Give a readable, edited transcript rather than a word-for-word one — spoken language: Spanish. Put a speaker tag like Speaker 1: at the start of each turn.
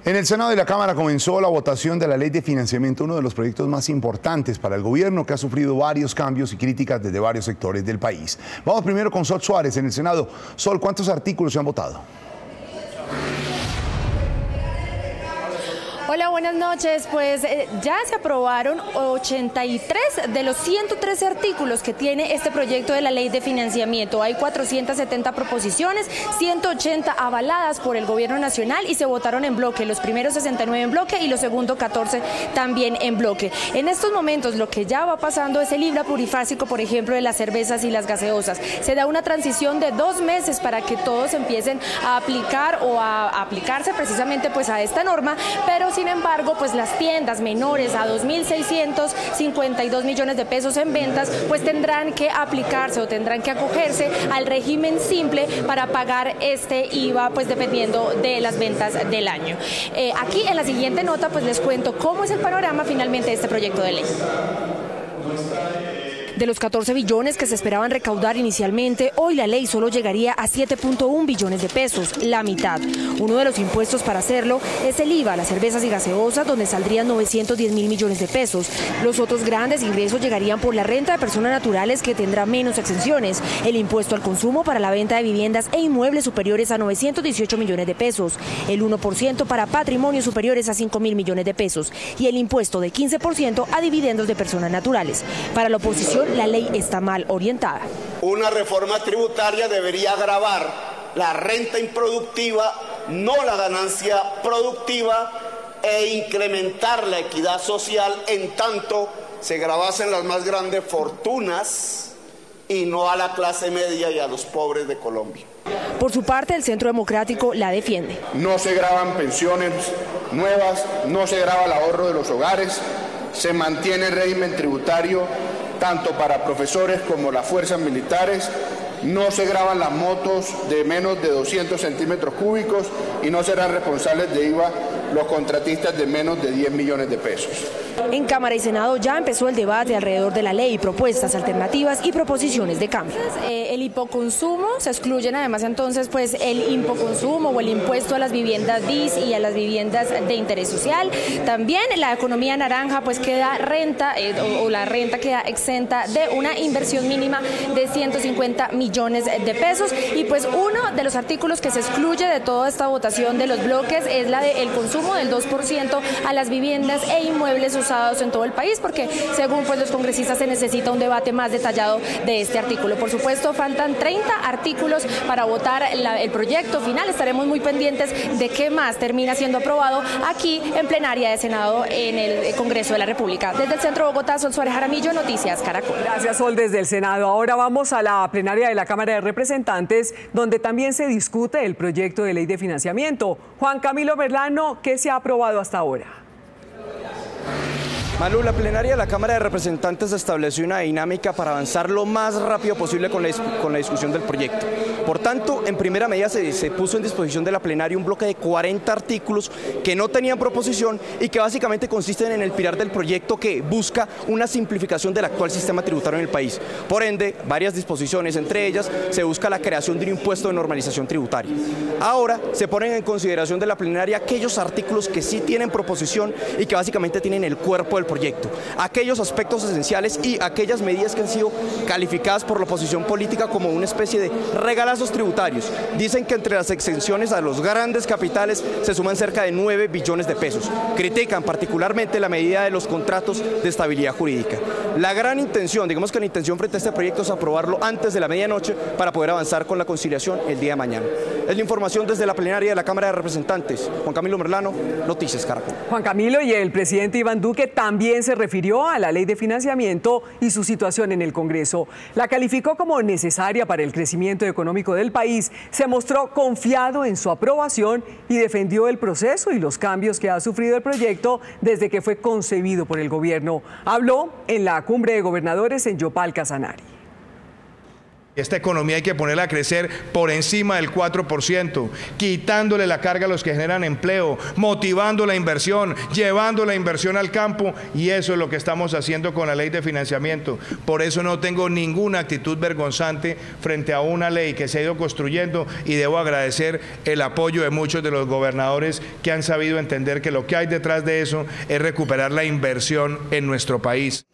Speaker 1: En el Senado y la Cámara comenzó la votación de la Ley de Financiamiento, uno de los proyectos más importantes para el gobierno que ha sufrido varios cambios y críticas desde varios sectores del país. Vamos primero con Sol Suárez en el Senado. Sol, ¿cuántos artículos se han votado?
Speaker 2: Hola, buenas noches. Pues ya se aprobaron 83 de los 113 artículos que tiene este proyecto de la Ley de Financiamiento. Hay 470 proposiciones, 180 avaladas por el Gobierno Nacional y se votaron en bloque. Los primeros 69 en bloque y los segundos 14 también en bloque. En estos momentos lo que ya va pasando es el IVA plurifásico, por ejemplo, de las cervezas y las gaseosas. Se da una transición de 2 meses para que todos empiecen a aplicar o a aplicarse precisamente pues a esta norma, pero sin embargo, pues las tiendas menores a 2.652 millones de pesos en ventas, pues tendrán que aplicarse o tendrán que acogerse al régimen simple para pagar este IVA, pues dependiendo de las ventas del año. Aquí en la siguiente nota, pues les cuento cómo es el panorama finalmente de este proyecto de ley. De los 14 billones que se esperaban recaudar inicialmente, hoy la ley solo llegaría a 7.1 billones de pesos, la mitad. Uno de los impuestos para hacerlo es el IVA a las cervezas y gaseosas, donde saldrían 910 mil millones de pesos. Los otros grandes ingresos llegarían por la renta de personas naturales, que tendrá menos exenciones, el impuesto al consumo para la venta de viviendas e inmuebles superiores a 918 millones de pesos, el 1% para patrimonios superiores a 5 mil millones de pesos y el impuesto de 15% a dividendos de personas naturales. Para la oposición, la ley está mal orientada.
Speaker 3: Una reforma tributaria debería gravar la renta improductiva, no la ganancia productiva, e incrementar la equidad social en tanto se gravasen las más grandes fortunas y no a la clase media y a los pobres de Colombia.
Speaker 2: Por su parte, el Centro Democrático la defiende.
Speaker 4: No se graban pensiones nuevas, no se grava el ahorro de los hogares, se mantiene el régimen tributario tanto para profesores como las fuerzas militares, no se graban las motos de menos de 200 centímetros cúbicos y no serán responsables de IVA los contratistas de menos de 10 millones de pesos.
Speaker 2: En Cámara y Senado ya empezó el debate alrededor de la ley, propuestas alternativas y proposiciones de cambio. El hipoconsumo, se excluyen además entonces pues el hipoconsumo o el impuesto a las viviendas BIS y a las viviendas de interés social. También la economía naranja pues queda renta o la renta queda exenta de una inversión mínima de 150 millones de pesos y pues uno de los artículos que se excluye de toda esta votación de los bloques es la del consumo del 2% a las viviendas e inmuebles usados en todo el país, porque según pues los congresistas se necesita un debate más detallado de este artículo. Por supuesto, faltan 30 artículos para votar el proyecto final. Estaremos muy pendientes de qué más termina siendo aprobado aquí en plenaria de Senado en el Congreso de la República. Desde el Centro de Bogotá, Sol Suárez Jaramillo, Noticias Caracol.
Speaker 5: Gracias, Sol, desde el Senado. Ahora vamos a la plenaria de la Cámara de Representantes, donde también se discute el proyecto de ley de financiamiento. Juan Camilo Merlano, ¿qué se ha aprobado hasta ahora?
Speaker 6: Malu, la plenaria de la Cámara de Representantes estableció una dinámica para avanzar lo más rápido posible con la discusión del proyecto. Por tanto, en primera medida se puso en disposición de la plenaria un bloque de 40 artículos que no tenían proposición y que básicamente consisten en el pilar del proyecto que busca una simplificación del actual sistema tributario en el país. Por ende, varias disposiciones, entre ellas se busca la creación de un impuesto de normalización tributaria. Ahora se ponen en consideración de la plenaria aquellos artículos que sí tienen proposición y que básicamente tienen el cuerpo del proyecto, aquellos aspectos esenciales y aquellas medidas que han sido calificadas por la oposición política como una especie de regalazos tributarios. Dicen que entre las exenciones a los grandes capitales se suman cerca de 9 billones de pesos. Critican particularmente la medida de los contratos de estabilidad jurídica. La gran intención, digamos que la intención frente a este proyecto es aprobarlo antes de la medianoche para poder avanzar con la conciliación el día de mañana. Es la información desde la plenaria de la Cámara de Representantes. Juan Camilo Merlano, Noticias Caracol.
Speaker 5: Juan Camilo, y el presidente Iván Duque también se refirió a la ley de financiamiento y su situación en el Congreso. La calificó como necesaria para el crecimiento económico del país, se mostró confiado en su aprobación y defendió el proceso y los cambios que ha sufrido el proyecto desde que fue concebido por el gobierno. Habló en la cumbre de gobernadores en Yopal, Casanare.
Speaker 7: Esta economía hay que ponerla a crecer por encima del 4%, quitándole la carga a los que generan empleo, motivando la inversión, llevando la inversión al campo, y eso es lo que estamos haciendo con la ley de financiamiento. Por eso no tengo ninguna actitud vergonzante frente a una ley que se ha ido construyendo, y debo agradecer el apoyo de muchos de los gobernadores que han sabido entender que lo que hay detrás de eso es recuperar la inversión en nuestro país.